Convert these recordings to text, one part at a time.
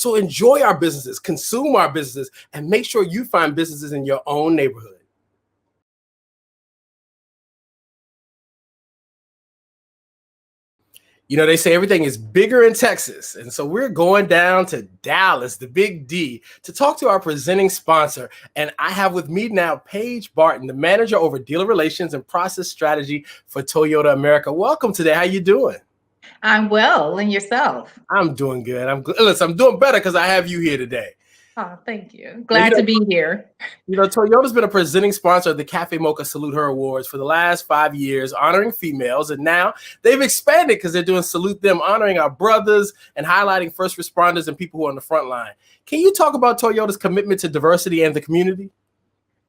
So enjoy our businesses, consume our businesses, and make sure you find businesses in your own neighborhood. You know, they say everything is bigger in Texas. And so we're going down to Dallas, the Big D, to talk to our presenting sponsor. And I have with me now Paige Barton, the manager over dealer relations and process strategy for Toyota America. Welcome today. How you doing? I'm well. And yourself? I'm doing good. Listen, I'm doing better because I have you here today. Oh, thank you. Glad to be here. You know, Toyota's been a presenting sponsor of the Cafe Mocha Salute Her Awards for the last 5 years, honoring females. And now they've expanded because they're doing Salute Them, honoring our brothers and highlighting first responders and people who are on the front line. Can you talk about Toyota's commitment to diversity and the community?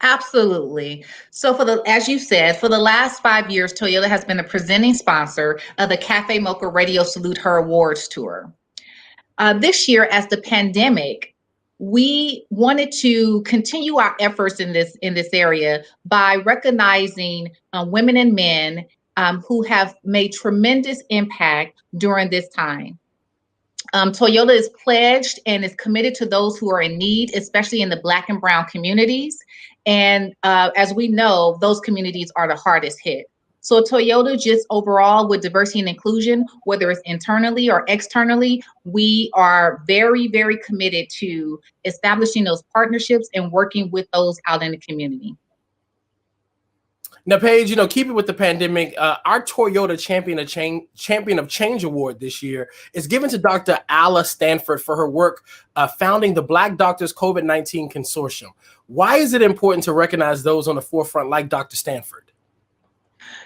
Absolutely. So as you said, for the last 5 years, Toyota has been a presenting sponsor of the Cafe Mocha Radio Salute Her Awards tour. This year, as the pandemic, we wanted to continue our efforts in this area by recognizing women and men who have made tremendous impact during this time. Toyota is pledged and is committed to those who are in need, especially in the Black and Brown communities. And as we know, those communities are the hardest hit. So Toyota, just overall with diversity and inclusion, whether it's internally or externally, we are very, very committed to establishing those partnerships and working with those out in the community. Now, Paige, you know, keeping with the pandemic, our Toyota Champion of Change Award this year is given to Dr. Alla Stanford for her work founding the Black Doctors COVID-19 Consortium. Why is it important to recognize those on the forefront like Dr. Stanford?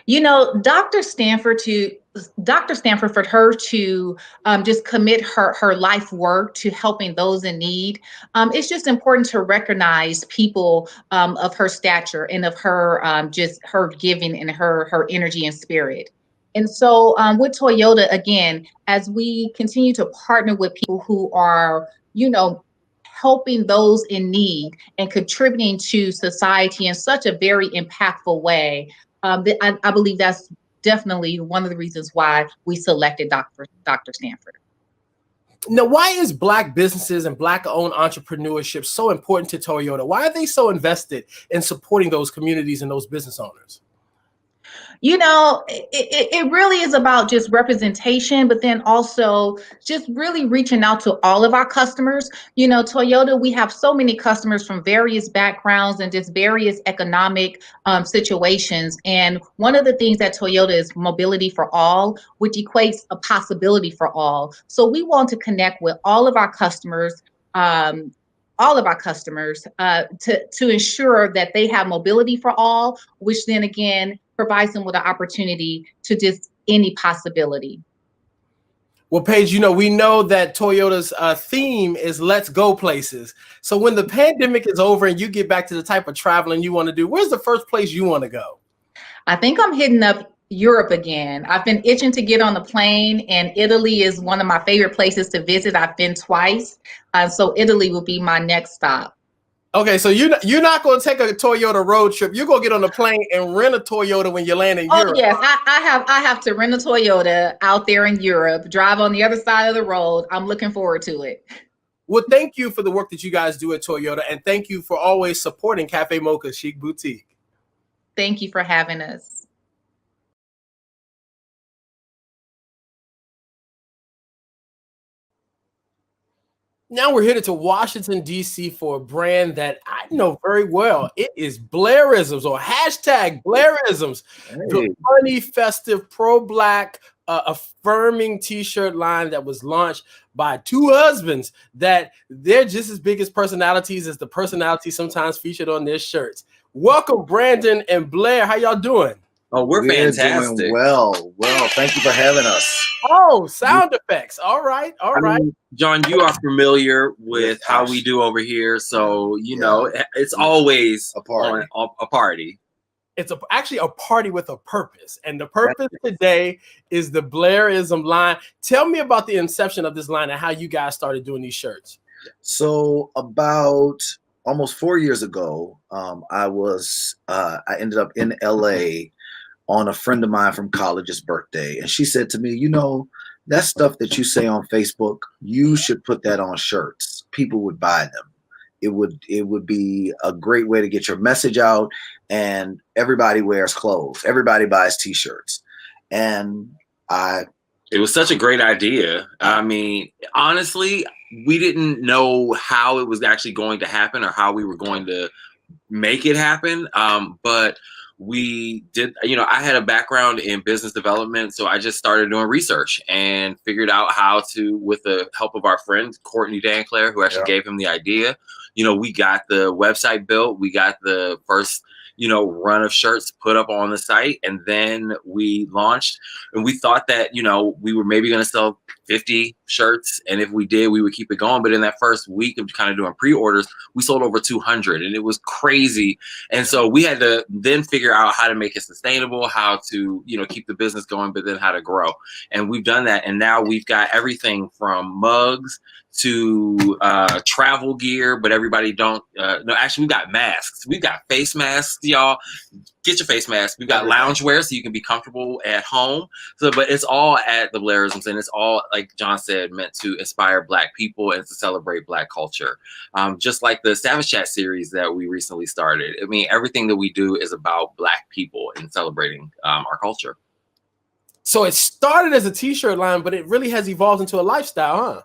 You know, Dr. Stanford, for her to just commit her life work to helping those in need, it's just important to recognize people of her stature and of her just her giving and her energy and spirit. And so with Toyota, again, as we continue to partner with people who are, you know, helping those in need and contributing to society in such a very impactful way, I believe that's definitely one of the reasons why we selected Dr. Stanford. Now, why is Black businesses and Black-owned entrepreneurship so important to Toyota? Why are they so invested in supporting those communities and those business owners? You know, it really is about just representation, but then also just really reaching out to all of our customers. You know, Toyota, we have so many customers from various backgrounds and just various economic situations. And one of the things that Toyota is mobility for all, which equates a possibility for all. So we want to connect with all of our customers, to ensure that they have mobility for all, which then again provides them with an opportunity to just any possibility. Well, Paige, you know, we know that Toyota's theme is let's go places. So when the pandemic is over and you get back to the type of traveling you want to do, where's the first place you want to go? I think I'm hitting up Europe again. I've been itching to get on the plane, and Italy is one of my favorite places to visit. I've been twice. So Italy will be my next stop. Okay, so you're not going to take a Toyota road trip. You're going to get on a plane and rent a Toyota when you land in Europe. Oh yes, I have to rent a Toyota out there in Europe, drive on the other side of the road. I'm looking forward to it. Well, thank you for the work that you guys do at Toyota, and thank you for always supporting Cafe Mocha Chic Boutique. Thank you for having us. Now we're headed to Washington, D.C. for a brand that I know very well. It is Blairisms, or hashtag Blairisms, the funny, festive, pro-Black, affirming T-shirt line that was launched by two husbands that they're just as big as personalities as the personalities sometimes featured on their shirts. Welcome, Brandon and Blair. How y'all doing? Oh, we're fantastic. Doing well. Thank you for having us. Oh, sound effects. All right. I mean, John, you are familiar with how we do over here, so you know it's always a party. It's actually a party with a purpose, and the purpose today is the Blairism line. Tell me about the inception of this line and how you guys started doing these shirts. So about almost 4 years ago, I ended up in LA on a friend of mine from college's birthday. And she said to me, you know, that stuff that you say on Facebook, you should put that on shirts. People would buy them. It would be a great way to get your message out, and everybody wears clothes. Everybody buys t-shirts. And it was such a great idea. I mean, honestly, we didn't know how it was actually going to happen or how we were going to make it happen. But we did, I had a background in business development, so I just started doing research and figured out how to, with the help of our friend Courtney Danclair, who actually gave him the idea. We got the website built, we got the first run of shirts put up on the site, and then we launched, and we thought that we were maybe going to sell 50 shirts, and if we did, we would keep it going. But in that first week of kind of doing pre-orders, we sold over 200, and it was crazy. And so we had to then figure out how to make it sustainable, how to keep the business going, but then how to grow. And we've done that, and now we've got everything from mugs to travel gear, but everybody don't no, actually we've got masks, we've got face masks, y'all. Get your face mask. We've got loungewear so you can be comfortable at home. So, but it's all at the Blairisms, and it's all, like John said, meant to inspire Black people and to celebrate Black culture. Just like the Savage Chat series that we recently started. I mean, everything that we do is about Black people and celebrating our culture. So it started as a t-shirt line, but it really has evolved into a lifestyle, huh?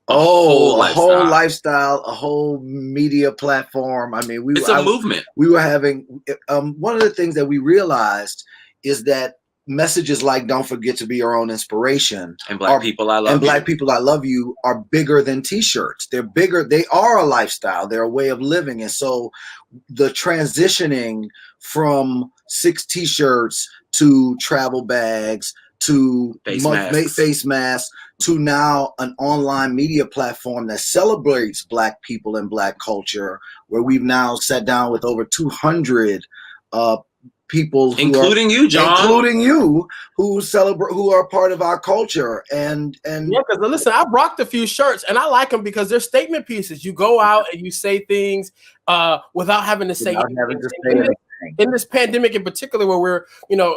A whole lifestyle, a whole media platform. I mean, it's a movement. We were having one of the things that we realized is that messages like "Don't forget to be your own inspiration" and Black people I love you. Black people I love you are bigger than t-shirts. They're bigger. They are a lifestyle. They're a way of living. And so the transitioning from 6 t-shirts to travel bags to face masks to now an online media platform that celebrates Black people and Black culture, where we've now sat down with over 200 people, including you, John, including you, who are part of our culture. And yeah, because listen, I rocked a few shirts, and I like them because they're statement pieces. You go out and you say things without having to say anything. In this pandemic in particular, where we're,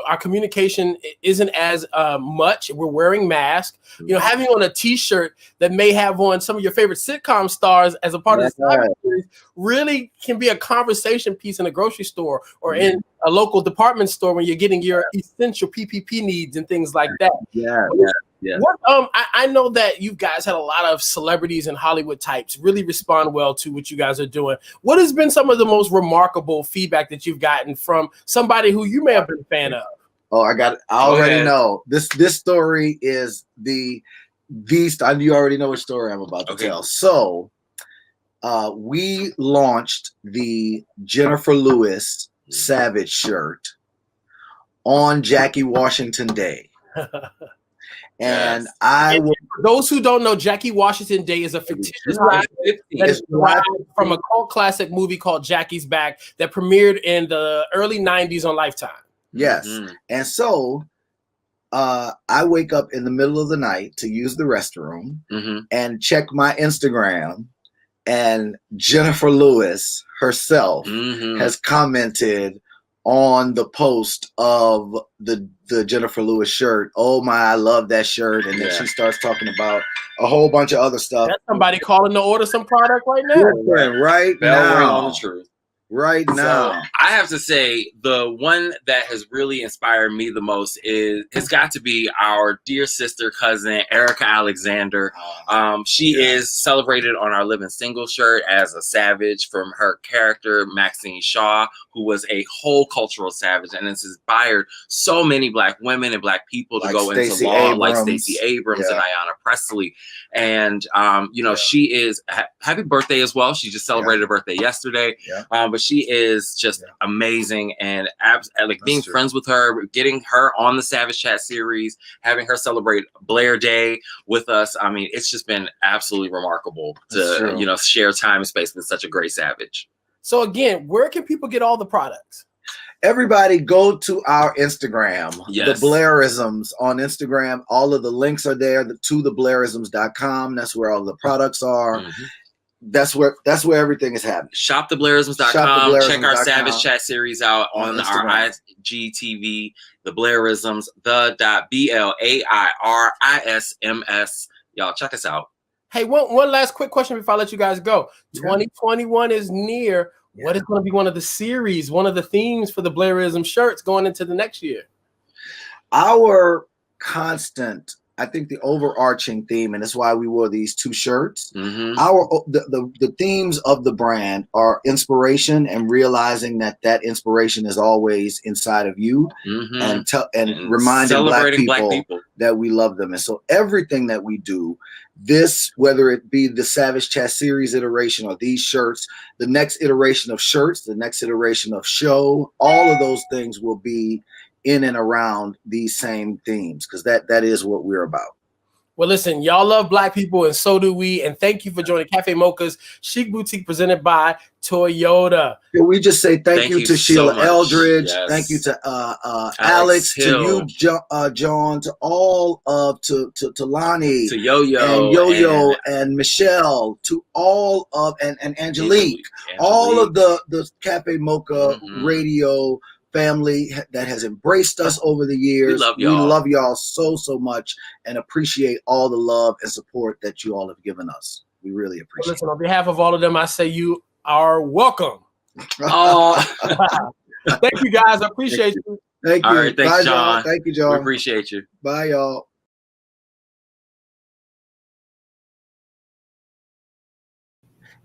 our communication isn't as much, we're wearing masks, having on a t-shirt that may have on some of your favorite sitcom stars as a part of the series really can be a conversation piece in a grocery store or in a local department store when you're getting your essential PPP needs and things like that. Yeah. What, I know that you guys had a lot of celebrities and Hollywood types really respond well to what you guys are doing. What has been some of the most remarkable feedback that you've gotten from somebody who you may have been a fan of? Oh, I already know. This story is you already know which story I'm about to tell. So we launched the Jennifer Lewis Savage shirt on Jackie Washington Day. And for those who don't know, Jackie Washington Day is a fictitious ride that is derived from a cult classic movie called Jackie's Back that premiered in the early 90s on Lifetime. Yes. And so I wake up in the middle of the night to use the restroom and check my Instagram, and Jennifer Lewis herself has commented on the post of the Jennifer Lewis shirt. Oh my, I love that shirt. And then she starts talking about a whole bunch of other stuff. That's somebody calling to order some product right now. Right now. On the truth. Right now. So, I have to say, the one that has really inspired me the most it's got to be our dear sister cousin, Erica Alexander. She is celebrated on our Living Single shirt as a savage from her character, Maxine Shaw, who was a whole cultural savage, and has inspired so many Black women and Black people to go into law, like Stacey Abrams and Ayanna Pressley. And, she is, happy birthday as well. She just celebrated her birthday yesterday. But she is just amazing, and being friends with her, getting her on the Savage Chat series, having her celebrate Blair Day with us. I mean, it's just been absolutely remarkable to, share time and space with such a great savage. So again, where can people get all the products? Everybody go to our Instagram, the Blairisms on Instagram. All of the links are there to theblairisms.com. That's where all the products are. that's where everything is happening. ShopTheBlairisms.com. Check our Savage Chat series out on Instagram. our IGTV, The Blairisms, the.BLAIRISMS. Y'all check us out. Hey, one last quick question before I let you guys go. 2021 is near. What is going to be one of the series, one of the themes for the Blairism shirts going into the next year? Our constant, I think the overarching theme, and that's why we wore these 2 shirts. The themes of the brand are inspiration and realizing that inspiration is always inside of you, and reminding Black people that we love them. And so everything that we do, whether it be the Savage Chat series iteration or these shirts, the next iteration of shirts, the next iteration of show, all of those things will be in and around these same themes, because that is what we're about. Well, listen, y'all love Black people, and so do we. And thank you for joining Cafe Mocha's Chic Boutique presented by Toyota. Can we just say thank you to Sheila Eldridge? Yes. Thank you to Alex, Hill. to you, John, to all of to Lonnie, to Yo-Yo, and Yo-Yo and Michelle, to all of and Angelique, all of the Cafe Mocha radio family that has embraced us over the years. We love y'all so much, and appreciate all the love and support that you all have given us. We really appreciate it. Listen, on behalf of all of them, I say you are welcome. Thank you, guys. I appreciate you. Thank you. All right, thanks, Bye, John. Thank you, John. We appreciate you. Bye, y'all.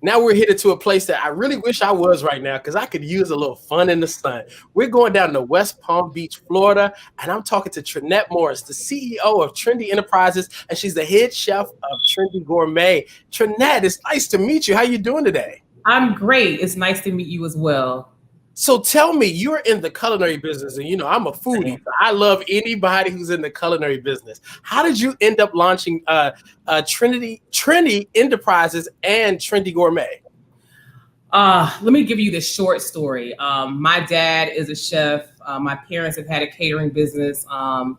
Now we're headed to a place that I really wish I was right now, because I could use a little fun in the sun. We're going down to West Palm Beach, Florida, and I'm talking to Trinette Morris, the CEO of Trendy Enterprises, and she's the head chef of Trendy Gourmet. Trinette, it's nice to meet you. How you doing today? I'm great. It's nice to meet you as well. So tell me, you're in the culinary business, and I'm a foodie. So I love anybody who's in the culinary business. How did you end up launching Trendy Enterprises and Trendy Gourmet? Let me give you the short story. My dad is a chef. My parents have had a catering business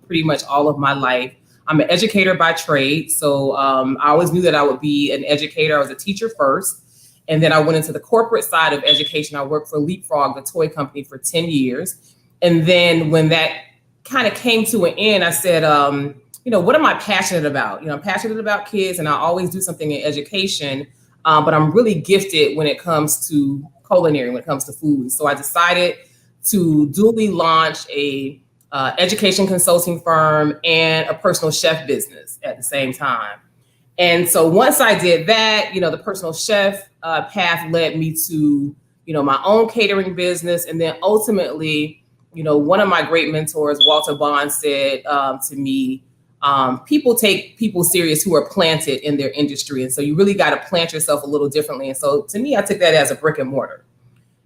pretty much all of my life. I'm an educator by trade, so I always knew that I would be an educator. I was a teacher first. And then I went into the corporate side of education. I worked for Leapfrog, the toy company, for 10 years. And then when that kind of came to an end, I said, what am I passionate about? I'm passionate about kids, and I always do something in education, but I'm really gifted when it comes to culinary, when it comes to food. So I decided to dually launch a education consulting firm and a personal chef business at the same time. And so once I did that, the personal chef path led me to, my own catering business. And then ultimately, one of my great mentors, Walter Bond, said to me, people take people serious who are planted in their industry. And so you really got to plant yourself a little differently. And so to me, I took that as a brick and mortar.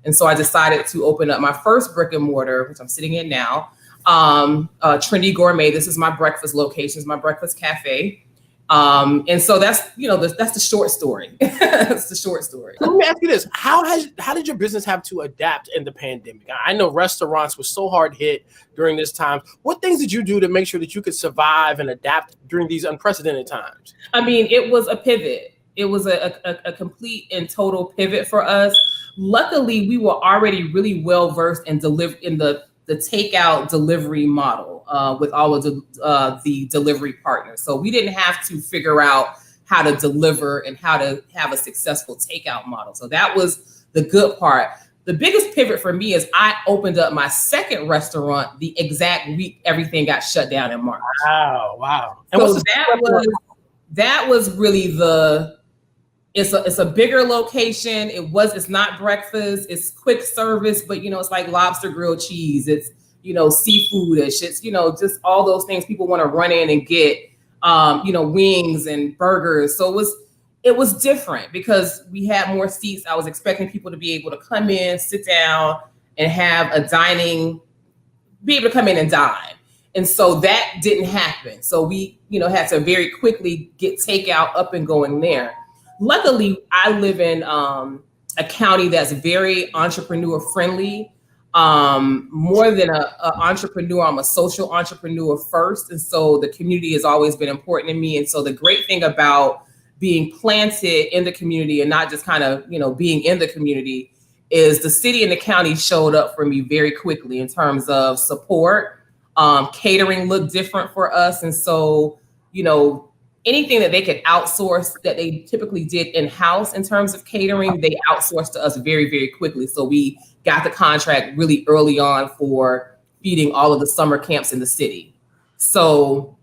And so I decided to open up my first brick and mortar, which I'm sitting in now, Trendy Gourmet. This is my breakfast location, it's my breakfast cafe. And so that's the short story. That's the short story. Let me ask you this. How did your business have to adapt in the pandemic? I know restaurants were so hard hit during this time. What things did you do to make sure that you could survive and adapt during these unprecedented times? I mean, it was a pivot. It was a complete and total pivot for us. Luckily, we were already really well versed in the takeout delivery model with all of the delivery partners. So we didn't have to figure out how to deliver and how to have a successful takeout model. So that was the good part. The biggest pivot for me is I opened up my second restaurant the exact week everything got shut down in March. Wow. And so that was really it's a bigger location. It's not breakfast. It's quick service, but it's like lobster grilled cheese. It's seafood-ish. It's just all those things people want to run in and get. Wings and burgers. So it was different because we had more seats. I was expecting people to be able to come in, sit down, and be able to come in and dine. And so that didn't happen. So we had to very quickly get takeout up and going there. Luckily, I live in a county that's very entrepreneur friendly. More than an entrepreneur, I'm a social entrepreneur first. And so the community has always been important to me. And so the great thing about being planted in the community and not just kind of, you know, being in the community is the city and the county showed up for me very quickly in terms of support. Catering looked different for us. And so, you know, anything that they could outsource that they typically did in-house in terms of catering, they outsourced to us very, very quickly. So we got the contract really early on for feeding all of the summer camps in the city. So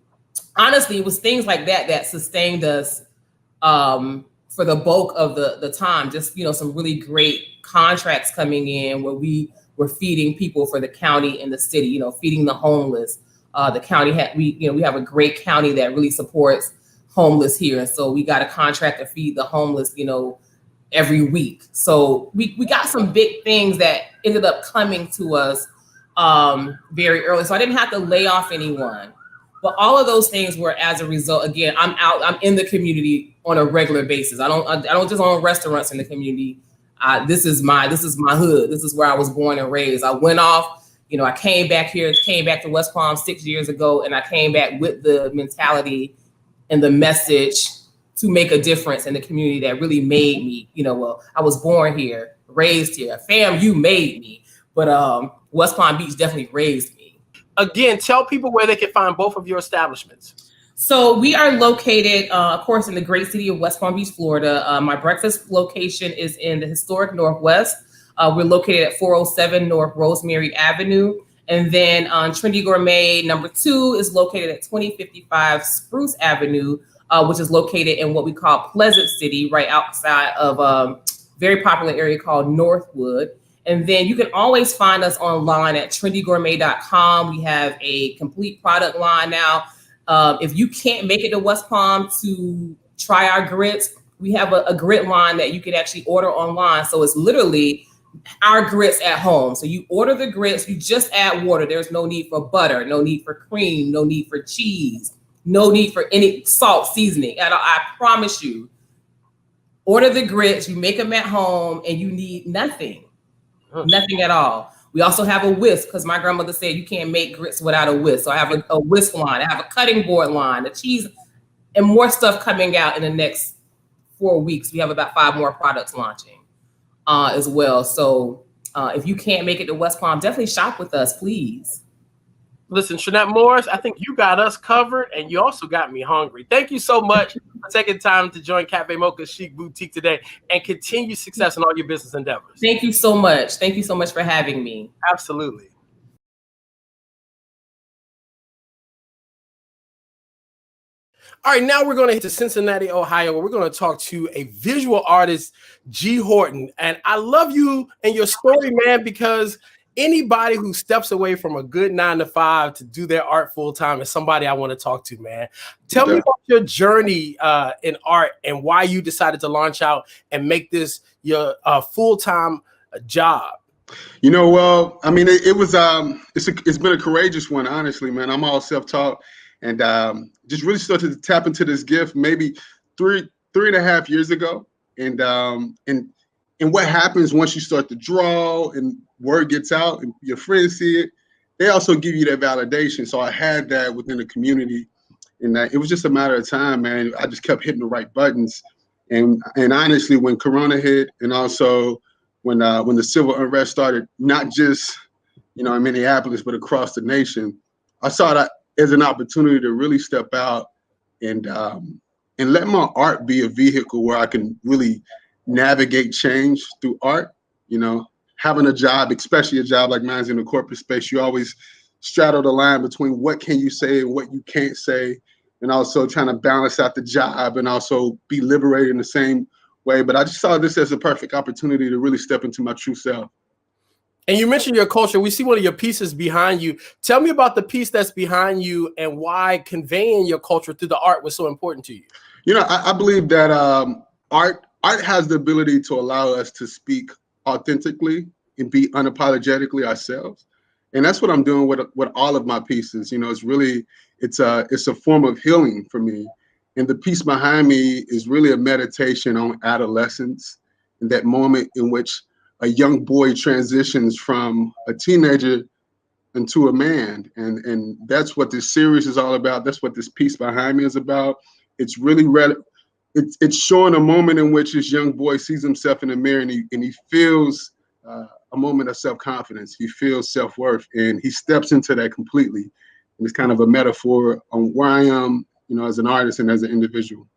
honestly, it was things like that that sustained us for the bulk of the time. Just, you know, some really great contracts coming in where we were feeding people for the county and the city, you know, feeding the homeless. The county we have a great county that really supports homeless here. And so we got a contract to feed the homeless, you know, every week. So we got some big things that ended up coming to us very early. So I didn't have to lay off anyone. But all of those things were as a result. Again, I'm in the community on a regular basis. I don't just own restaurants in the community. This is my hood. This is where I was born and raised. I went off, you know, I came back to West Palm 6 years ago, and I came back with the mentality and the message to make a difference in the community that really made me, you know, well, I was born here, raised here. Fam, you made me. But West Palm Beach definitely raised me. Again, tell people where they can find both of your establishments. So we are located, of course, in the great city of West Palm Beach, Florida. My breakfast location is in the historic Northwest. We're located at 407 North Rosemary Avenue. And then Trendy Gourmet #2 is located at 2055 Spruce Avenue, which is located in what we call Pleasant City, right outside of a very popular area called Northwood. And then you can always find us online at trendygourmet.com. We have a complete product line now. If you can't make it to West Palm to try our grits, we have a grit line that you can actually order online. So it's literally our grits at home. So you order the grits, you just add water. There's no need for butter, no need for cream, no need for cheese, no need for any salt seasoning. I promise you, order the grits, you make them at home, and you need nothing. Nothing at all. We also have a whisk because my grandmother said you can't make grits without a whisk. So I have a whisk line. I have a cutting board line, a cheese, and more stuff coming out in the next 4 weeks. We have about 5 more products launching as well. So if you can't make it to West Palm, definitely shop with us, please. Listen, Shanette Morris, I think you got us covered, and you also got me hungry. Thank you so much for taking time to join Cafe Mocha's Chic Boutique today, and continue success in all your business endeavors. Thank you so much. Thank you so much for having me. Absolutely. All right, now we're going to hit to Cincinnati, Ohio, where we're going to talk to a visual artist, G. Horton. And I love you and your story, man, because anybody who steps away from a good 9-to-5 to do their art full time is somebody I want to talk to, man. Tell me about your journey in art and why you decided to launch out and make this your full-time job. You know, well, I mean, it's been a courageous one, honestly, man. I'm all self-taught, and just really started to tap into this gift maybe three and a half years ago. And what happens once you start to draw and word gets out and your friends see it, they also give you that validation. So I had that within the community, and it was just a matter of time, man. I just kept hitting the right buttons. And honestly, when Corona hit, and also when the civil unrest started, not just, you know, in Minneapolis, but across the nation, I saw that as an opportunity to really step out and let my art be a vehicle where I can really navigate change through art. You know, having a job, especially a job like mine's in the corporate space, you always straddle the line between what can you say and what you can't say, and also trying to balance out the job and also be liberated in the same way. But I just saw this as a perfect opportunity to really step into my true self. And you mentioned your culture. We see one of your pieces behind you. Tell me about the piece that's behind you and why conveying your culture through the art was so important to you. You know, I believe that art has the ability to allow us to speak authentically and be unapologetically ourselves. And that's what I'm doing with all of my pieces. You know, it's a form of healing for me. And the piece behind me is really a meditation on adolescence and that moment in which a young boy transitions from a teenager into a man. And that's what this series is all about. That's what this piece behind me is about. It's really it's showing a moment in which this young boy sees himself in the mirror and he feels a moment of self-confidence. He feels self-worth, and he steps into that completely. And it's kind of a metaphor on where I am, you know, as an artist and as an individual.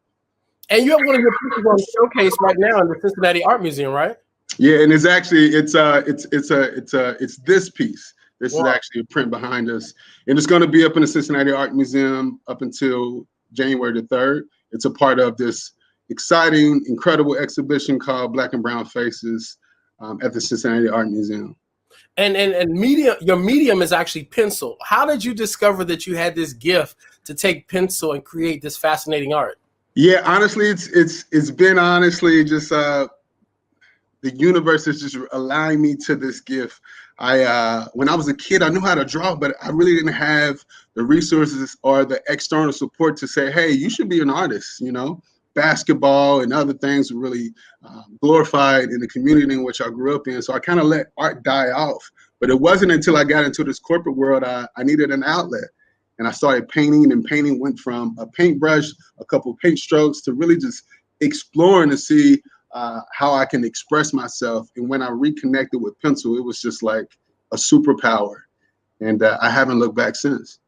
And you have one of your pieces on showcase right now in the Cincinnati Art Museum, right? Yeah, and it's actually it's this piece. This is actually a print behind us, and it's going to be up in the Cincinnati Art Museum up until January the 3rd. It's a part of this exciting, incredible exhibition called Black and Brown Faces at the Cincinnati Art Museum. And your medium is actually pencil. How did you discover that you had this gift to take pencil and create this fascinating art? Yeah, honestly, it's been honestly just the universe is just allowing me to this gift. When I was a kid, I knew how to draw, but I really didn't have the resources or the external support to say, hey, you should be an artist. You know, basketball and other things were really glorified in the community in which I grew up in. So I kind of let art die off. But it wasn't until I got into this corporate world, I needed an outlet. And I started painting, and painting went from a paintbrush, a couple of paint strokes, to really just exploring to see how I can express myself. And when I reconnected with pencil, it was just like a superpower. And I haven't looked back since.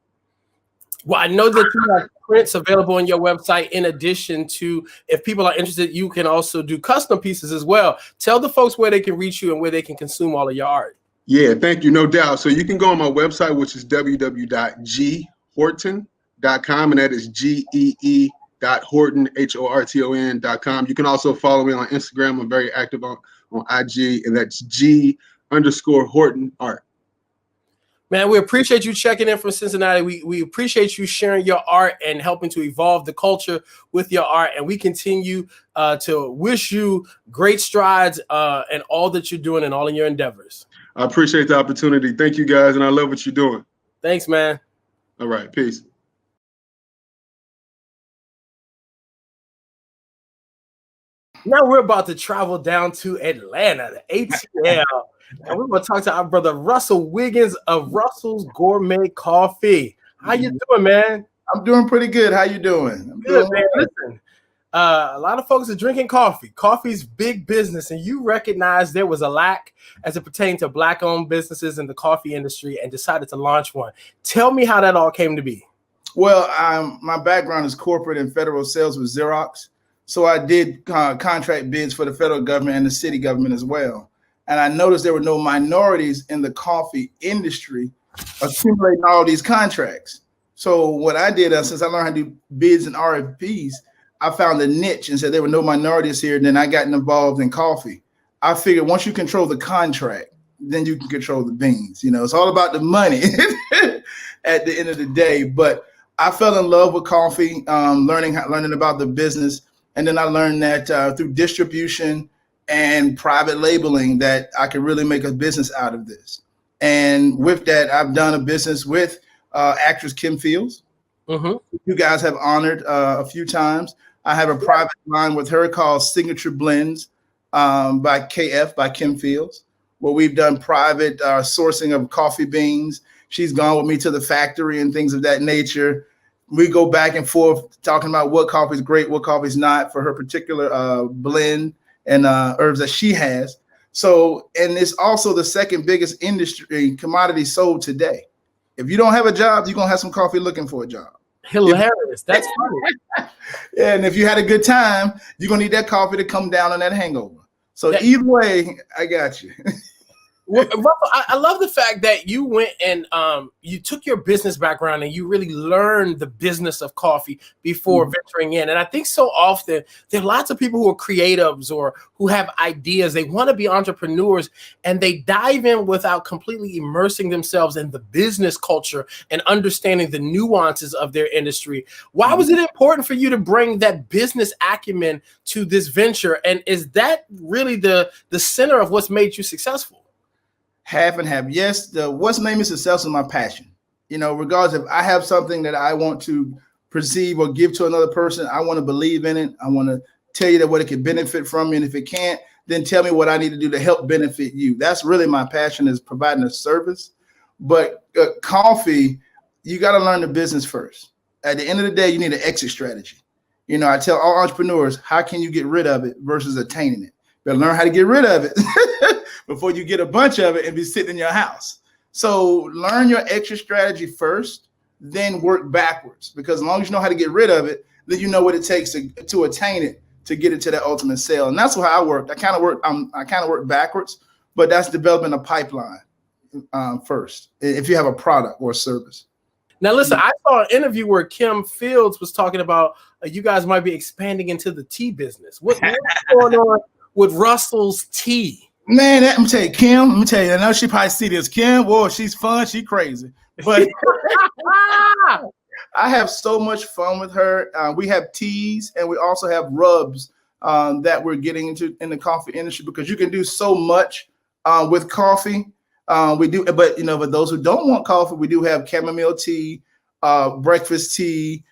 Well, I know that you have prints available on your website. In addition to, if people are interested, you can also do custom pieces as well. Tell the folks where they can reach you and where they can consume all of your art. Yeah, thank you. No doubt. So you can go on my website, which is www.ghorton.com, and that is GEE.Horton, HORTON.com. You can also follow me on Instagram. I'm very active on IG, and that's G_Horton Art. Man, we appreciate you checking in from Cincinnati. We appreciate you sharing your art and helping to evolve the culture with your art. And we continue to wish you great strides and all that you're doing and all in your endeavors. I appreciate the opportunity. Thank you, guys, and I love what you're doing. Thanks, man. All right, peace. Now we're about to travel down to Atlanta, the ATL, and we're going to talk to our brother Russell Wiggins of Russell's Gourmet Coffee. How you doing, man? I'm doing pretty good. How you doing? I'm Good, man. Listen, a lot of folks are drinking coffee. Coffee's big business, and you recognize there was a lack as it pertained to Black-owned businesses in the coffee industry and decided to launch one. Tell me how that all came to be. Well, my background is corporate and federal sales with Xerox. So I did contract bids for the federal government and the city government as well. And I noticed there were no minorities in the coffee industry accumulating all these contracts. So what I did, since I learned how to do bids and RFPs, I found a niche and said there were no minorities here. And then I got involved in coffee. I figured once you control the contract, then you can control the beans. You know, it's all about the money at the end of the day. But I fell in love with coffee, learning about the business. And then I learned that through distribution and private labeling that I could really make a business out of this. And with that, I've done a business with actress Kim Fields. You guys have honored a few times. I have a private line with her called Signature Blends by KF, by Kim Fields, where we've done private sourcing of coffee beans. She's gone with me to the factory and things of that nature. We go back and forth talking about what coffee is great, what coffee is not for her particular blend and herbs that she has. So, and it's also the second biggest industry commodity sold today. If you don't have a job, you're going to have some coffee looking for a job. Hilarious. That's funny. Yeah, and if you had a good time, you're going to need that coffee to come down on that hangover. So either way, I got you. Well, I love the fact that you went and you took your business background and you really learned the business of coffee before venturing in. And I think so often there are lots of people who are creatives or who have ideas. They want to be entrepreneurs and they dive in without completely immersing themselves in the business culture and understanding the nuances of their industry. Why was it important for you to bring that business acumen to this venture? And is that really the center of what's made you successful? Half and half. Yes, what's made me successful is my passion. You know, regardless if I have something that I want to perceive or give to another person, I want to believe in it. I want to tell you that what it can benefit from me. And if it can't, then tell me what I need to do to help benefit you. That's really my passion, is providing a service. But coffee, you got to learn the business first. At the end of the day, you need an exit strategy. You know, I tell all entrepreneurs, how can you get rid of it versus attaining it? You better learn how to get rid of it before you get a bunch of it and be sitting in your house. So learn your exit strategy first, then work backwards. Because as long as you know how to get rid of it, then you know what it takes to attain it, to get it to that ultimate sale. And that's how I worked. I kind of work backwards, but that's developing a pipeline first, if you have a product or a service. Now, listen, I saw an interview where Kim Fields was talking about you guys might be expanding into the tea business. What's going on with Russell's Tea? Man, let me tell you, Kim, let me tell you, I know she probably see this. Kim, whoa, she's fun, she's crazy. But I have so much fun with her. We have teas and we also have rubs that we're getting into in the coffee industry, because you can do so much with coffee. We do, but you know, for those who don't want coffee, we do have chamomile tea, breakfast tea,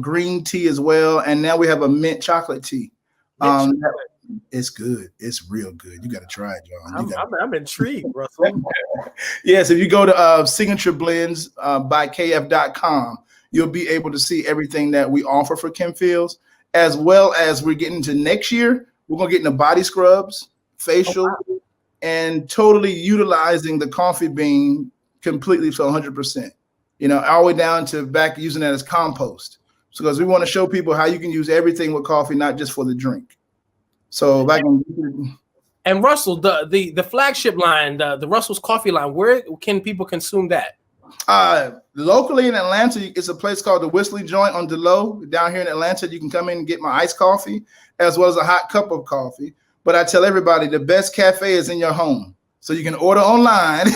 green tea as well, and now we have a mint chocolate tea. It's good. It's real good. You got to try it, y'all. I'm intrigued, Russell. Yes, if you go to Signature Blends by KF.com, you'll be able to see everything that we offer for Kim Fields, as well as we're getting to next year. We're gonna get into body scrubs, facial, and totally utilizing the coffee bean completely to 100%. You know, all the way down to back using that as compost. So, because we want to show people how you can use everything with coffee, not just for the drink. So, if I can. And Russell, the flagship line, the Russell's Coffee line, where can people consume that? Locally in Atlanta, it's a place called the Whistling Joint on Delow. Down here in Atlanta, you can come in and get my iced coffee as well as a hot cup of coffee. But I tell everybody, the best cafe is in your home. So you can order online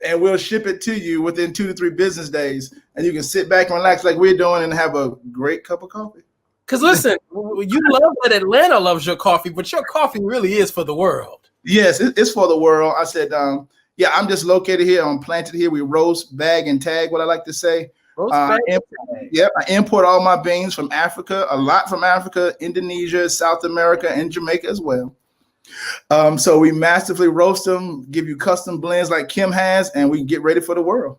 and we'll ship it to you within 2 to 3 business days. And you can sit back and relax like we're doing and have a great cup of coffee. Because listen, you love that Atlanta loves your coffee, but your coffee really is for the world. Yes, it's for the world. I said, yeah, I'm just located here. I'm planted here. We roast, bag, and tag, what I like to say. I import all my beans from Africa, a lot from Africa, Indonesia, South America, and Jamaica as well. So we masterfully roast them, give you custom blends like Kim has, and we get ready for the world.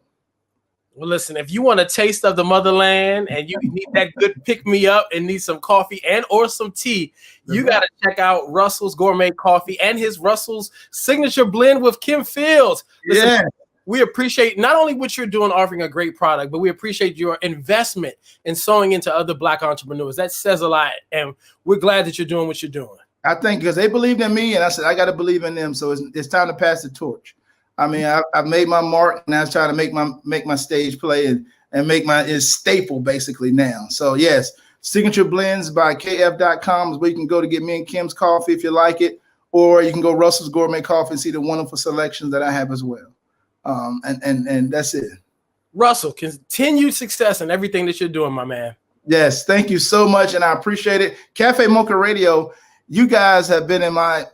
Well, listen, if you want a taste of the motherland and you need that good pick-me-up and need some coffee and or some tea, you got to check out Russell's Gourmet Coffee and his Russell's Signature Blend with Kim Fields. Listen, yeah. We appreciate not only what you're doing, offering a great product, but we appreciate your investment in sewing into other Black entrepreneurs. That says a lot, and we're glad that you're doing what you're doing. I think because they believed in me, and I said, I got to believe in them. So it's time to pass the torch. I mean, I've made my mark, and I was trying to make my stage play and make my staple basically now. So yes, Signature Blends by KF.com is where you can go to get me and Kim's coffee if you like it, or you can go Russell's Gourmet Coffee and see the wonderful selections that I have as well. And that's it. Russell, continued success in everything that you're doing, my man. Yes, thank you so much, and I appreciate it. Cafe Mocha Radio, you guys have been in my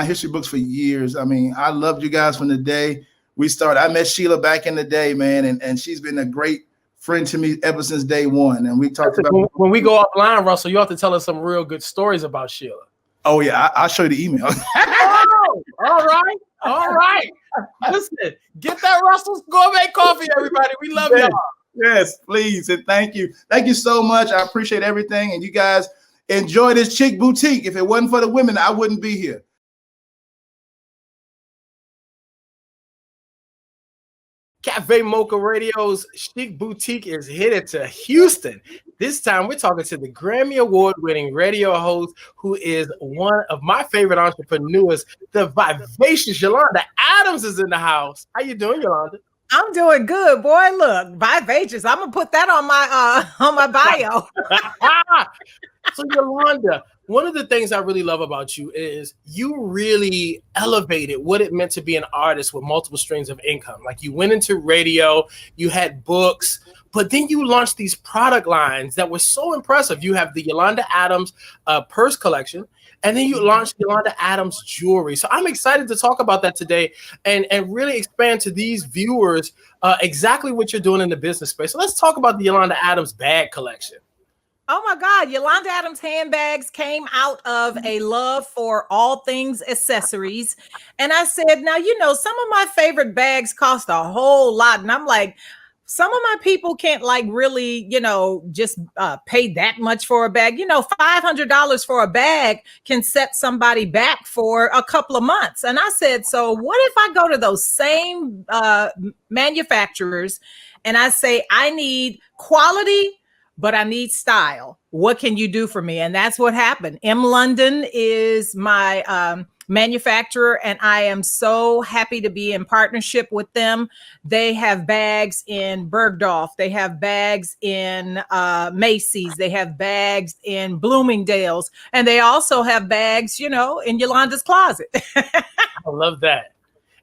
history books for years. I mean, I loved you guys from the day we started. I met Sheila back in the day, man, and she's been a great friend to me ever since day one. And we talked about when we go offline, Russell, you have to tell us some real good stories about Sheila. Oh yeah, I'll show you the email. Oh, all right. Listen, get that Russell's Gourmet Coffee, everybody. We love y'all. Yes, please, and thank you so much. I appreciate everything, and you guys enjoy this Chic boutique. If it wasn't for the women, I wouldn't be here. Cafe Mocha Radio's Chic Boutique is headed to Houston. This time, we're talking to the Grammy Award-winning radio host, who is one of my favorite entrepreneurs, the vivacious Yolanda Adams is in the house. How you doing, Yolanda? I'm doing good, boy. Look, vivacious. I'm gonna put that on my bio. So, Yolanda, one of the things I really love about you is you really elevated what it meant to be an artist with multiple streams of income. Like you went into radio, you had books, but then you launched these product lines that were so impressive. You have the Yolanda Adams purse collection, and then you launched Yolanda Adams jewelry. So I'm excited to talk about that today and really expand to these viewers exactly what you're doing in the business space. So let's talk about the Yolanda Adams bag collection. Oh my God, Yolanda Adams handbags came out of a love for all things accessories. And I said, now, you know, some of my favorite bags cost a whole lot. And I'm like, some of my people can't like really, just pay that much for a bag. $500 for a bag can set somebody back for a couple of months. And I said, so what if I go to those same manufacturers and I say, I need quality, but I need style. What can you do for me? And that's what happened. M London is my manufacturer, and I am so happy to be in partnership with them. They have bags in Bergdorf. They have bags in Macy's. They have bags in Bloomingdale's. And they also have bags, in Yolanda's closet. I love that.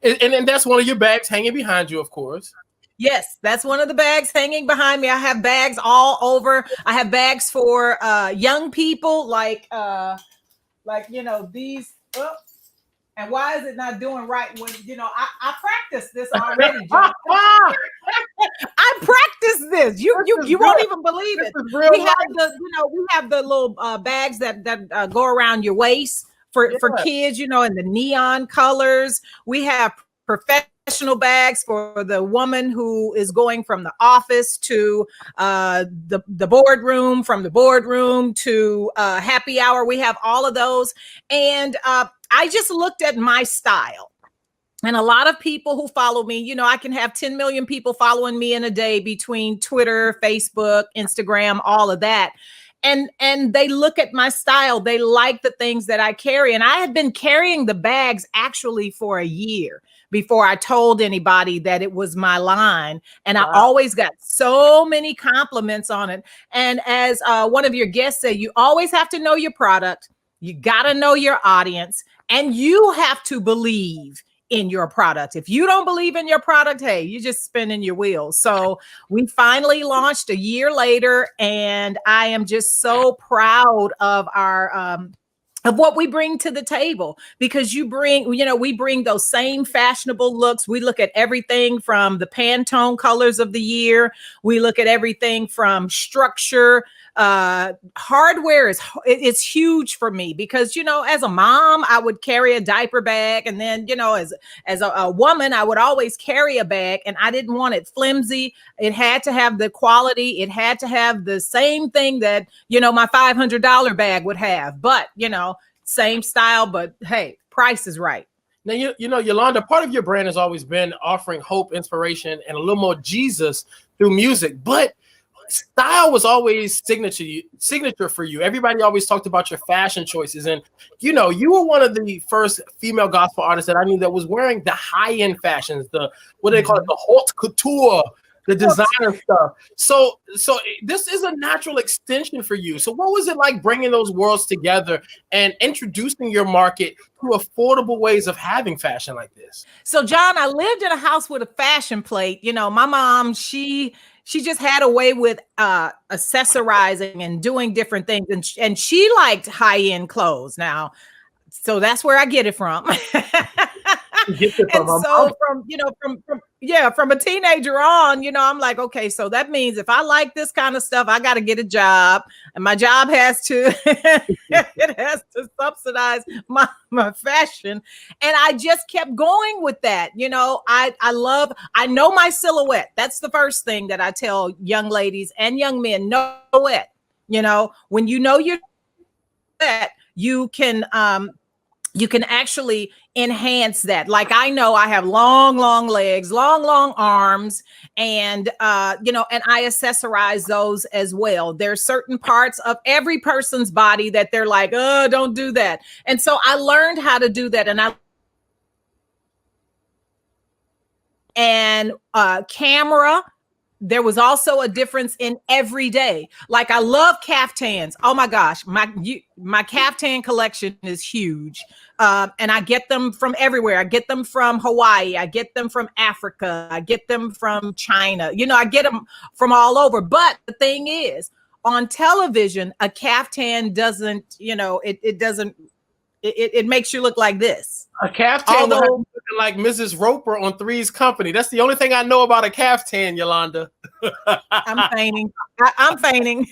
And that's one of your bags hanging behind you, of course. Yes, that's one of the bags hanging behind me. I have bags all over. I have bags for young people, like these. Oh, and why is it not doing right when I practiced this already? I practiced this. You won't even believe it. We have the little bags that go around your waist for kids, in the neon colors. We have professional bags for the woman who is going from the office to the boardroom, from the boardroom to happy hour. We have all of those. And I just looked at my style. And a lot of people who follow me, I can have 10 million people following me in a day between Twitter, Facebook, Instagram, all of that. And they look at my style. They like the things that I carry. And I had been carrying the bags actually for a year before I told anybody that it was my line. And wow. I always got so many compliments on it. And as one of your guests said, you always have to know your product. You got to know your audience, and you have to believe in your product. If you don't believe in your product, hey, you're just spinning your wheels. So we finally launched a year later, and I am just so proud of our of what we bring to the table, because we bring those same fashionable looks. We look at everything from the Pantone colors of the year. We look at everything from structure. Hardware it's huge for me because, as a mom, I would carry a diaper bag. And then, as a woman, I would always carry a bag, and I didn't want it flimsy. It had to have the quality. It had to have the same thing that, my $500 bag would have, but, same style, but hey, price is right. Now, Yolanda, part of your brand has always been offering hope, inspiration, and a little more Jesus through music, but style was always signature for you. Everybody always talked about your fashion choices. And, you were one of the first female gospel artists that I knew that was wearing the high-end fashions, what do they call it? The haute couture, the designer stuff. So this is a natural extension for you. So what was it like bringing those worlds together and introducing your market to affordable ways of having fashion like this? So, John, I lived in a house with a fashion plate. My mom, she just had a way with accessorizing and doing different things. And she liked high-end clothes now. So that's where I get it from. From a teenager on, I'm like, okay, so that means if I like this kind of stuff, I got to get a job, and my job has to, it has to subsidize my fashion. And I just kept going with that. I know my silhouette. That's the first thing that I tell young ladies and young men, know it. When you know your silhouette, you can actually enhance that. Like, I know I have long legs, long arms, and, and I accessorize those as well. There's certain parts of every person's body that they're like, oh, don't do that. And so I learned how to do that. And camera, there was also a difference in every day. Like, I love caftans. Oh my gosh, my caftan collection is huge. And I get them from everywhere. I get them from Hawaii. I get them from Africa. I get them from China. I get them from all over. But the thing is, on television, a caftan doesn't, it makes you look like this. A caftan looking like Mrs. Roper on Three's Company. That's the only thing I know about a caftan, Yolanda. I'm fainting. I'm fainting.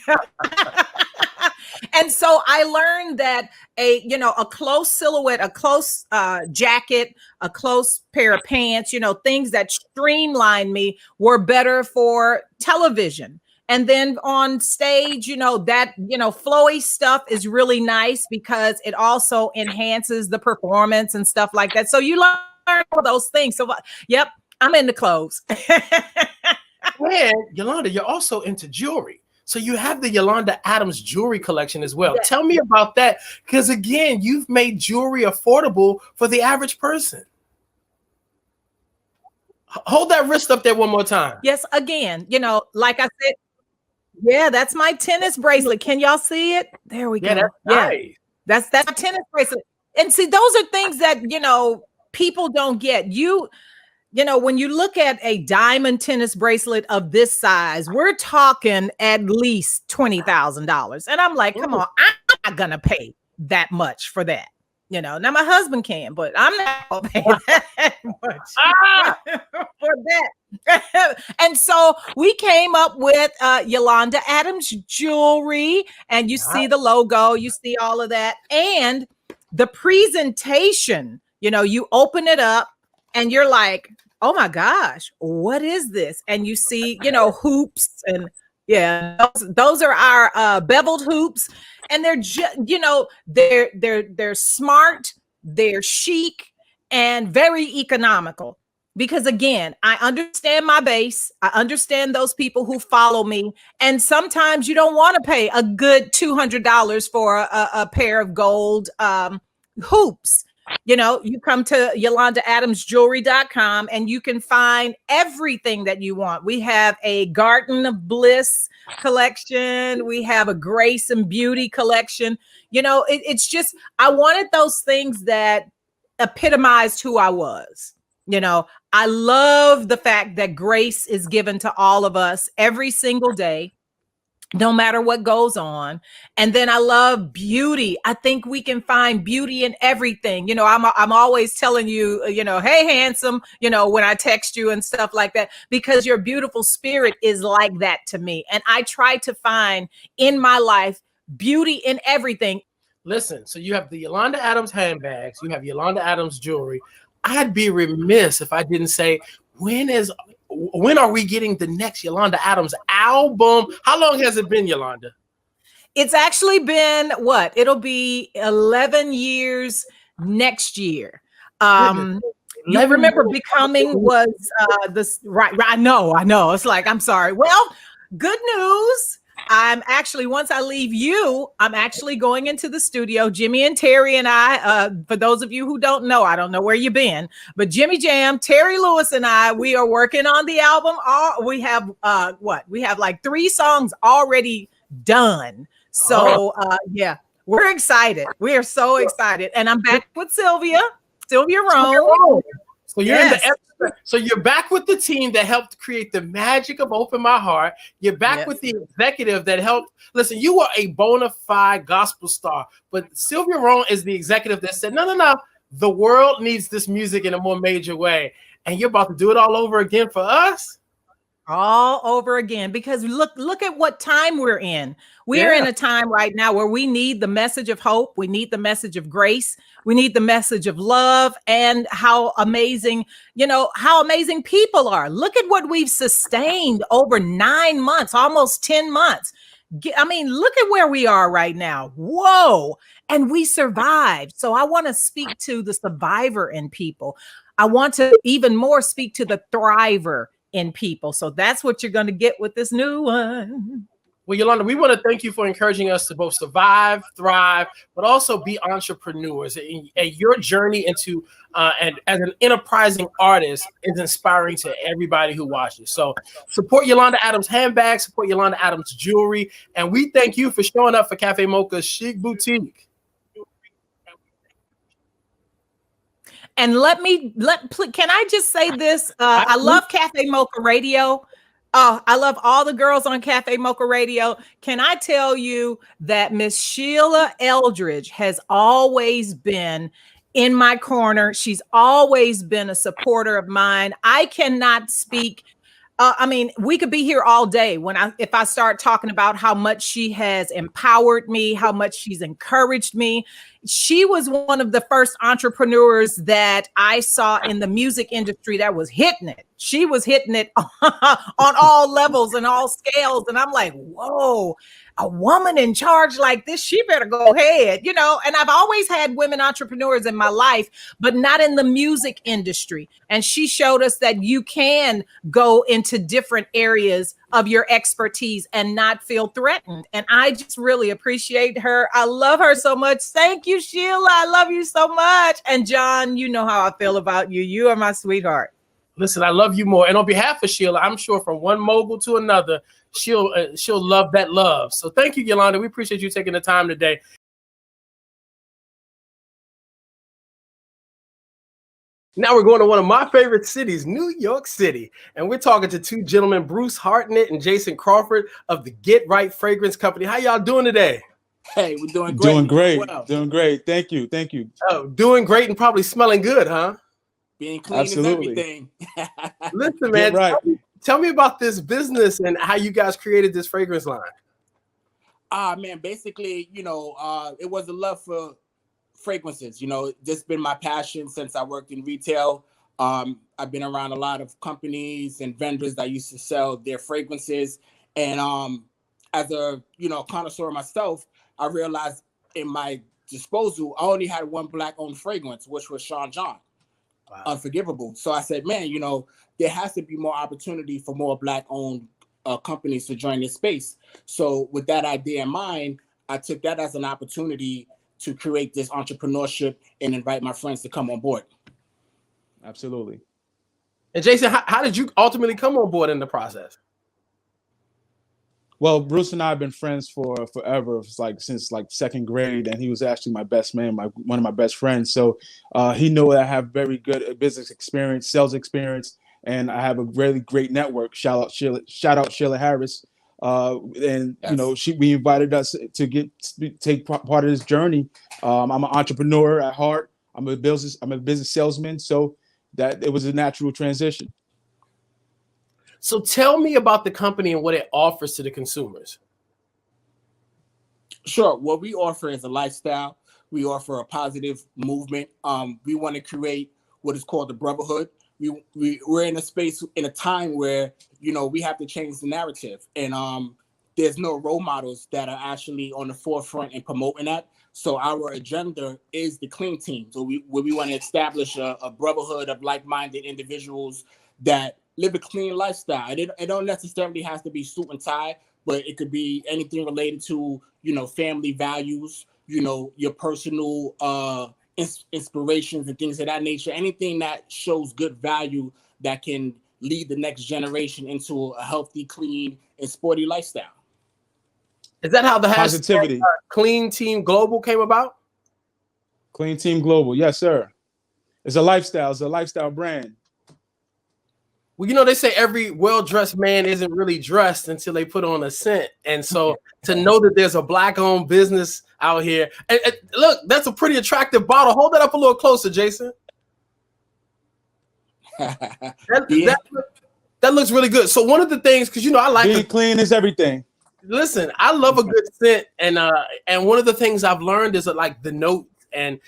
And so I learned that a close silhouette, a close jacket, a close pair of pants, things that streamline me were better for television. And then on stage, that flowy stuff is really nice because it also enhances the performance and stuff like that. So you learn all those things. So yep, I'm into clothes. And Yolanda, you're also into jewelry. So you have the Yolanda Adams jewelry collection as well. Tell me about that. Because again, you've made jewelry affordable for the average person. Hold that wrist up there one more time. Yes, again, like I said, yeah, that's my tennis bracelet. Can y'all see it? There we go. That's nice. That's my tennis bracelet. And see, those are things that, people don't get. When you look at a diamond tennis bracelet of this size, we're talking at least $20,000. And I'm like, come on, I'm not going to pay that much for that. Now my husband can, but I'm not going to pay that much for that. And so we came up with Yolanda Adams jewelry, and you see the logo, you see all of that. And the presentation, you open it up and you're like, oh my gosh, what is this? And you see, hoops, and those are our beveled hoops, and they're just, they're smart, they're chic, and very economical. Because again, I understand my base, I understand those people who follow me, and sometimes you don't want to pay a good $200 for a pair of gold hoops. You come to YolandaAdamsJewelry.com and you can find everything that you want. We have a Garden of Bliss collection. We have a Grace and Beauty collection. It's just, I wanted those things that epitomized who I was. I love the fact that grace is given to all of us every single day, no matter what goes on. And then I love beauty. I think we can find beauty in everything. I'm always telling you, hey, handsome, when I text you and stuff like that, because your beautiful spirit is like that to me. And I try to find in my life beauty in everything. Listen, so you have the Yolanda Adams handbags, you have Yolanda Adams jewelry. I'd be remiss if I didn't say, when are we getting the next Yolanda Adams album? How long has it been, Yolanda? It's actually been it'll be 11 years next year. You remember Becoming was this, right? I know. It's like, I'm sorry. Well, good news. I'm actually, once I leave you, I'm actually going into the studio. Jimmy and Terry and I, for those of you who don't know, I don't know where you've been, but Jimmy Jam, Terry Lewis and I, we are working on the album. We have we have like 3 songs already done. So we're excited. We are so excited. And I'm back with Sylvia Rome. So you're in the So you're back with the team that helped create the magic of Open My Heart. You're back with the executive that helped. Listen, you were a bona fide gospel star, but Sylvia Rome is the executive that said, no, the world needs this music in a more major way. And you're about to do it all over again for us? All over again, because look at what time we're in. We are in a time right now where we need the message of hope. We need the message of grace. We need the message of love, and how amazing people are. Look at what we've sustained over 9 months, almost 10 months. I mean, look at where we are right now. Whoa. And we survived. So I want to speak to the survivor in people. I want to even more speak to the thriver in people. So that's what you're going to get with this new one. Well, Yolanda, we want to thank you for encouraging us to both survive, thrive, but also be entrepreneurs. And your journey into and as an enterprising artist is inspiring to everybody who watches. So support Yolanda Adams handbags, support Yolanda Adams jewelry, and we thank you for showing up for Cafe Mocha's Chic Boutique. And can I just say this? I love Cafe Mocha Radio. I love all the girls on Cafe Mocha Radio. Can I tell you that Miss Sheila Eldridge has always been in my corner. She's always been a supporter of mine. I cannot speak I mean, we could be here all day if I start talking about how much she has empowered me, how much she's encouraged me. She was one of the first entrepreneurs that I saw in the music industry that was hitting it. She was hitting it on all levels and all scales. And I'm like, whoa, a woman in charge like this, she better go ahead, you know. And I've always had women entrepreneurs in my life, but not in the music industry. And she showed us that you can go into different areas of your expertise and not feel threatened. And I just really appreciate her. I love her so much. Thank you, Sheila. I love you so much. And John, you know how I feel about you. You are my sweetheart. Listen, I love you more. And on behalf of Sheila, I'm sure from one mogul to another, she'll love that love. So thank you, Yolanda. We appreciate you taking the time today. Now we're going to one of my favorite cities, New York City. And we're talking to two gentlemen, Bruce Hartnett and Jason Crawford of the Get Right Fragrance Company. How y'all doing today? Hey, we're doing great. Doing great. Well. Doing great. Thank you. Thank you. Oh, doing great and probably smelling good, huh? Being clean Absolutely. is everything. Listen, man, right. tell me about this business and how you guys created this fragrance line. Man, basically, you know, it was a love for fragrances. You know, this has been my passion since I worked in retail. I've been around a lot of companies and vendors that used to sell their fragrances. And as a, you know, connoisseur myself, I realized in my disposal, I only had one Black-owned fragrance, which was Sean John. Wow. Unforgivable. So I said, man, you know, there has to be more opportunity for more Black-owned companies to join this space. So with that idea in mind, I took that as an opportunity to create this entrepreneurship and invite my friends to come on board. Absolutely. And Jason, how did you ultimately come on board in the process? Well, Bruce and I have been friends for forever. It's like since like second grade, and he was actually my best man, one of my best friends. So he knew that I have very good business experience, sales experience, and I have a really great network. Shout out Sheila Harris. And yes. You know, we invited us to take part of this journey. I'm an entrepreneur at heart. I'm a business salesman. So that it was a natural transition. So tell me about the company and what it offers to the consumers. Sure. What we offer is a lifestyle. We offer a positive movement. We want to create what is called the brotherhood. We're in a space, in a time where, you know, we have to change the narrative. And there's no role models that are actually on the forefront and promoting that. So our agenda is the clean team. So we want to establish a brotherhood of like-minded individuals that live a clean lifestyle. It don't necessarily have to be suit and tie, but it could be anything related to, you know, family values, you know, your personal inspirations and things of that nature. Anything that shows good value that can lead the next generation into a healthy, clean, and sporty lifestyle. Is that how the positivity Clean Team Global came about? Clean Team Global, yes, sir. It's a lifestyle brand. Well, you know, they say every well-dressed man isn't really dressed until they put on a scent. And so to know that there's a Black-owned business out here, and look, that's a pretty attractive bottle. Hold that up a little closer, Jason. That looks really good. So one of the things, because, you know, I like being clean is everything. Listen, I love a good scent, and one of the things I've learned is that, like, the note and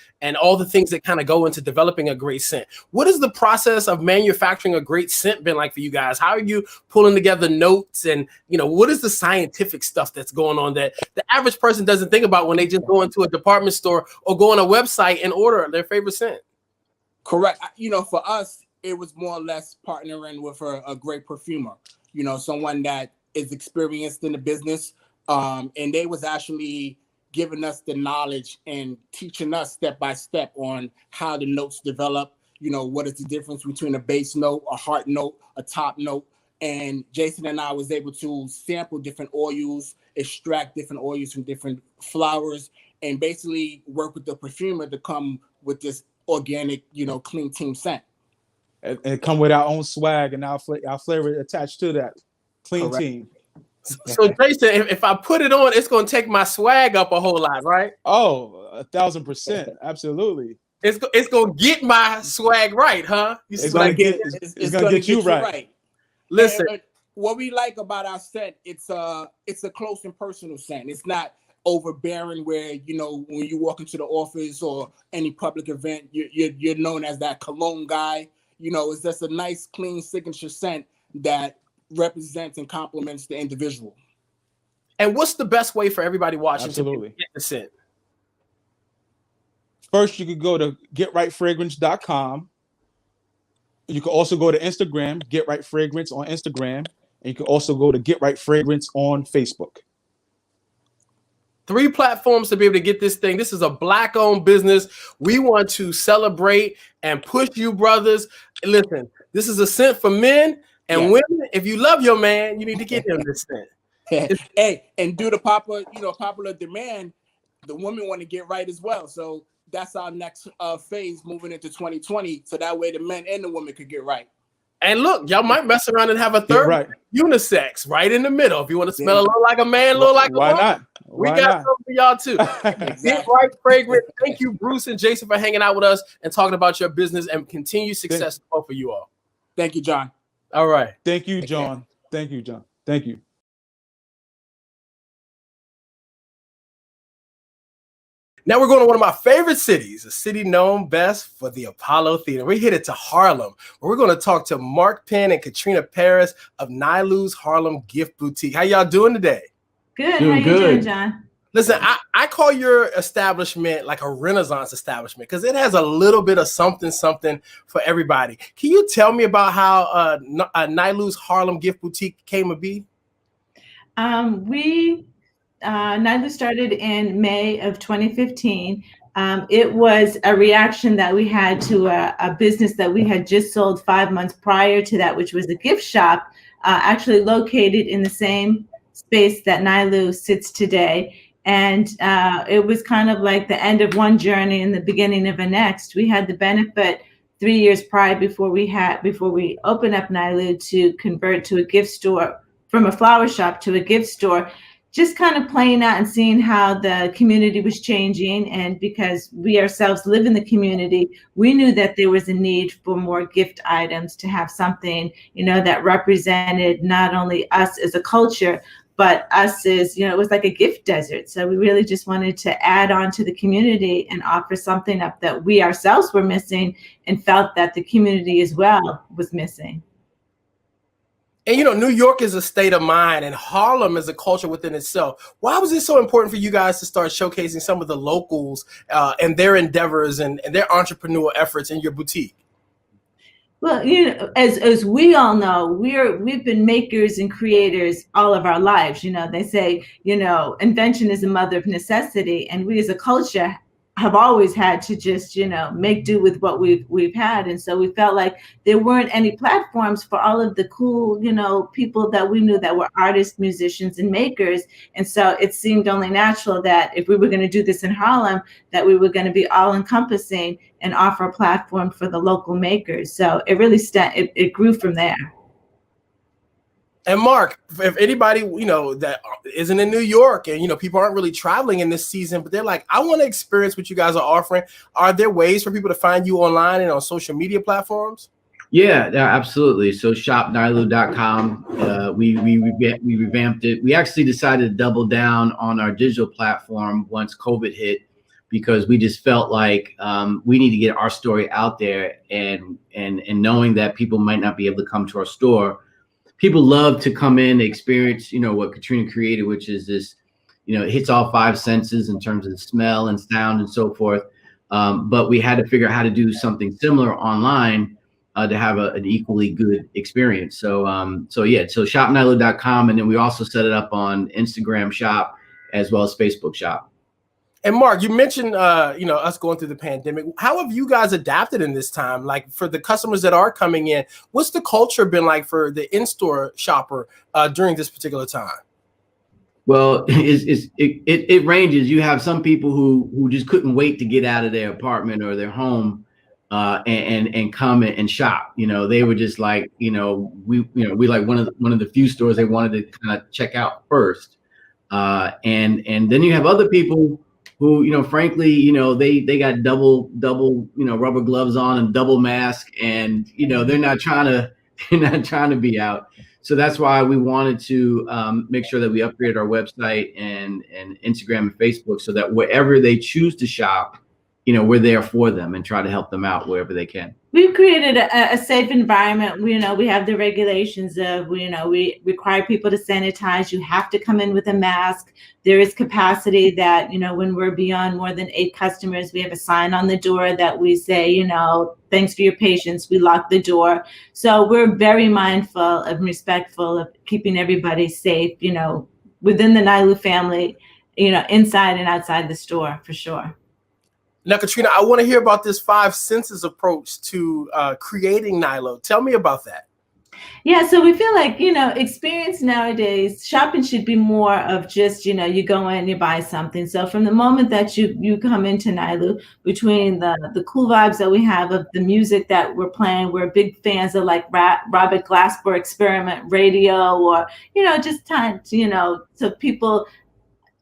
all the things that kind of go into developing a great scent. What is the process of manufacturing a great scent been like for you guys? How are you pulling together notes, and, you know, what is the scientific stuff that's going on that the average person doesn't think about when they just go into a department store or go on a website and order their favorite scent? Correct. You know, for us, it was more or less partnering with a great perfumer, you know, someone that is experienced in the business, and they was actually giving us the knowledge and teaching us step by step on how the notes develop. You know, what is the difference between a base note, a heart note, a top note. And Jason and I was able to sample different oils, extract different oils from different flowers, and basically work with the perfumer to come with this organic, you know, clean team scent. And come with our own swag and our flavor attached to that. Clean Correct. Team. So Jason, if I put it on, it's going to take my swag up a whole lot, right? Oh, 1,000%. Absolutely. It's going to get my swag right, huh? It's going to get you right. Listen. And what we like about our scent, it's a close and personal scent. It's not overbearing where, you know, when you walk into the office or any public event, you're known as that cologne guy. You know, it's just a nice, clean signature scent that represents and complements the individual. And what's the best way for everybody watching to get the scent? First, you could go to getrightfragrance.com. You can also go to Instagram, Get Right Fragrance on Instagram. And you can also go to Get Right Fragrance on Facebook. 3 platforms to be able to get this thing. This is a Black-owned business. We want to celebrate and push you, brothers. Listen, this is a scent for men and women. If you love your man, you need to get him this scent. Hey, and due to popular demand, the women want to get right as well. So that's our next phase moving into 2020. So that way the men and the women could get right. And look, y'all might mess around and have a third unisex right in the middle. If you want to smell a little like a man, a little like a woman. Why not? We got something for y'all too. Get Right Fragrance. Thank you, Bruce and Jason, for hanging out with us and talking about your business, and continued success to both of you all. Thank you, John. All right. Thank you, John. Thank you, John. Thank you. Now we're going to one of my favorite cities, a city known best for the Apollo Theater. We're headed to Harlem, where we're going to talk to Mark Penn and Katrina Paris of Nailu's Harlem Gift Boutique. How y'all doing today? Good. How you doing, John? Listen, I call your establishment like a Renaissance establishment because it has a little bit of something for everybody. Can you tell me about how Nailu's Harlem Gift Boutique came to be? Nailu started in May of 2015. It was a reaction that we had to a business that we had just sold 5 months prior to that, which was a gift shop, actually located in the same space that Nailu sits today. And it was kind of like the end of one journey and the beginning of a next. We had the benefit 3 years prior before we opened up Nailu to convert to a gift store, from a flower shop to a gift store, just kind of playing out and seeing how the community was changing. And because we ourselves live in the community, we knew that there was a need for more gift items, to have something, you know, that represented not only us as a culture, but us as, you know, it was like a gift desert. So we really just wanted to add on to the community and offer something up that we ourselves were missing and felt that the community as well was missing. And, you know, New York is a state of mind, and Harlem is a culture within itself. Why was it so important for you guys to start showcasing some of the locals and their endeavors and their entrepreneurial efforts in your boutique? Well, you know, as we all know, we've been makers and creators all of our lives. You know, they say, you know, invention is the mother of necessity, and we as a culture have always had to just, you know, make do with what we've had. And so we felt like there weren't any platforms for all of the cool, you know, people that we knew that were artists, musicians, and makers. And so it seemed only natural that if we were going to do this in Harlem, that we were going to be all encompassing and offer a platform for the local makers. So it really it grew from there. And Mark, if anybody, you know, that isn't in New York and, you know, people aren't really traveling in this season, but they're like, I want to experience what you guys are offering. Are there ways for people to find you online and on social media platforms? Yeah, absolutely. So shopnailu.com. We revamped it. We actually decided to double down on our digital platform once COVID hit, because we just felt like we need to get our story out there, and knowing that people might not be able to come to our store. People love to come in, experience, you know, what Katrina created, which is this, you know, it hits all 5 senses in terms of smell and sound and so forth. But we had to figure out how to do something similar online to have an equally good experience. So shopnailu.com, and then we also set it up on Instagram Shop as well as Facebook Shop. And Mark, you mentioned, you know, us going through the pandemic. How have you guys adapted in this time? Like, for the customers that are coming in, what's the culture been like for the in-store shopper during this particular time? Well, it ranges. You have some people who just couldn't wait to get out of their apartment or their home and come and shop. You know, they were just like, we like one of the few stores they wanted to kind of check out first. And then you have other people who, you know, frankly, you know, they got double, you know, rubber gloves on and double mask, and, you know, they're not trying to They're not trying to be out. So that's why we wanted to make sure that we upgraded our website and Instagram and Facebook, so that wherever they choose to shop, we're there for them and try to help them out wherever they can. We've created a safe environment. We have the regulations of, we require people to sanitize. You have to come in with a mask. There is capacity that, when we're beyond more than 8 customers, we have a sign on the door that we say, thanks for your patience. We lock the door. So we're very mindful and respectful of keeping everybody safe, within the Nylu family, inside and outside the store, for sure. Now, Katrina, I want to hear about this 5 senses approach to creating Nylu. Tell me about that. Yeah, so we feel like, experience nowadays, shopping should be more of just, you go in, you buy something. So from the moment that you come into Nylu, between the cool vibes that we have of the music that we're playing, we're big fans of like Robert Glasper Experiment Radio, or, just time, so people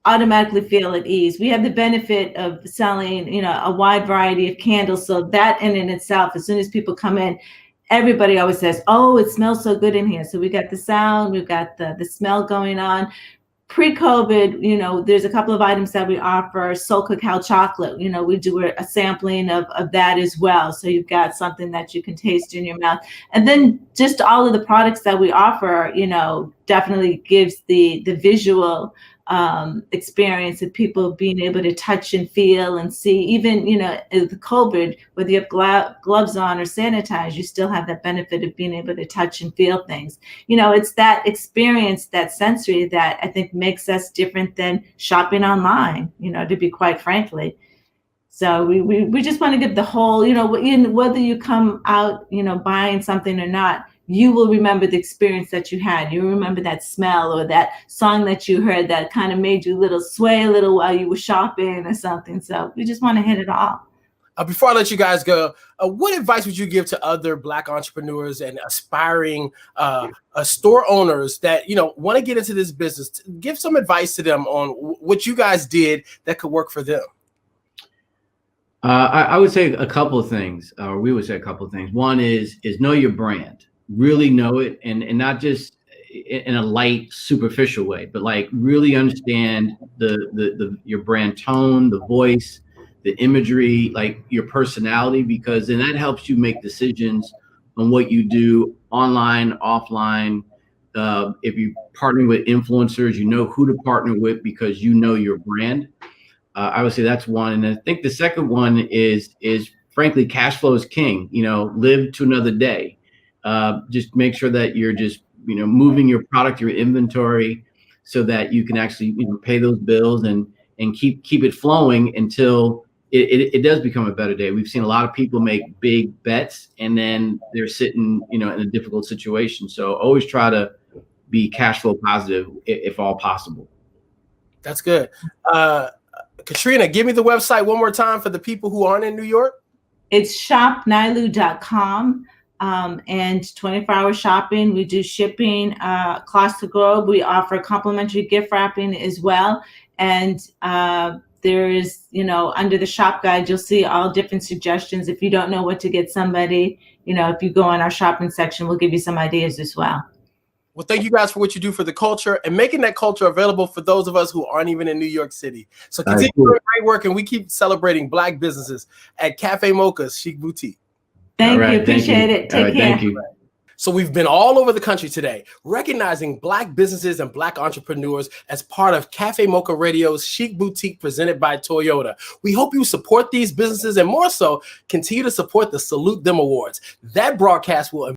automatically feel at ease. We have the benefit of selling, a wide variety of candles. So that in itself, as soon as people come in, everybody always says, oh, it smells so good in here. So we got the sound, we've got the smell going on. Pre-COVID, there's a couple of items that we offer. Soul cacao chocolate, we do a sampling of that as well. So you've got something that you can taste in your mouth. And then just all of the products that we offer, definitely gives the visual experience of people being able to touch and feel and see. Even, the COVID, whether you have gloves on or sanitize, you still have that benefit of being able to touch and feel things. It's that experience, that sensory, that I think makes us different than shopping online, to be quite frankly. So we just want to give the whole, whether you come out, buying something or not, you will remember the experience that you had. You remember that smell or that song that you heard that kind of made you sway a little while you were shopping or something. So we just want to hit it all. Before I let you guys go, what advice would you give to other Black entrepreneurs and aspiring store owners that, want to get into this business? Give some advice to them on what you guys did that could work for them. I would say a couple of things, or we would say a couple of things. One is know your brand. Really know it, and not just in a light, superficial way, but like really understand your brand tone, the voice, the imagery, like your personality, because then that helps you make decisions on what you do online, offline. If you partner with influencers, you know who to partner with because you know your brand. I would say that's one, and I think the second one is frankly, cash flow is king. Live to another day. Just make sure that you're just, moving your product, your inventory, so that you can actually, pay those bills and keep it flowing until it does become a better day. We've seen a lot of people make big bets and then they're sitting, in a difficult situation. So always try to be cash flow positive if all possible. That's good. Katrina, give me the website one more time for the people who aren't in New York. It's shopnylu.com. And 24-hour shopping. We do shipping across the globe. We offer complimentary gift wrapping as well. And there is, under the shop guide, you'll see all different suggestions. If you don't know what to get somebody, if you go on our shopping section, we'll give you some ideas as well. Well, thank you guys for what you do for the culture and making that culture available for those of us who aren't even in New York City. So continue doing great work, and we keep celebrating Black businesses at Cafe Mocha's Chic Boutique. Thank you. Appreciate it. Take care. Thank you. So we've been all over the country today, recognizing Black businesses and Black entrepreneurs as part of Cafe Mocha Radio's Chic Boutique presented by Toyota. We hope you support these businesses and more so, continue to support the Salute Them Awards. That broadcast will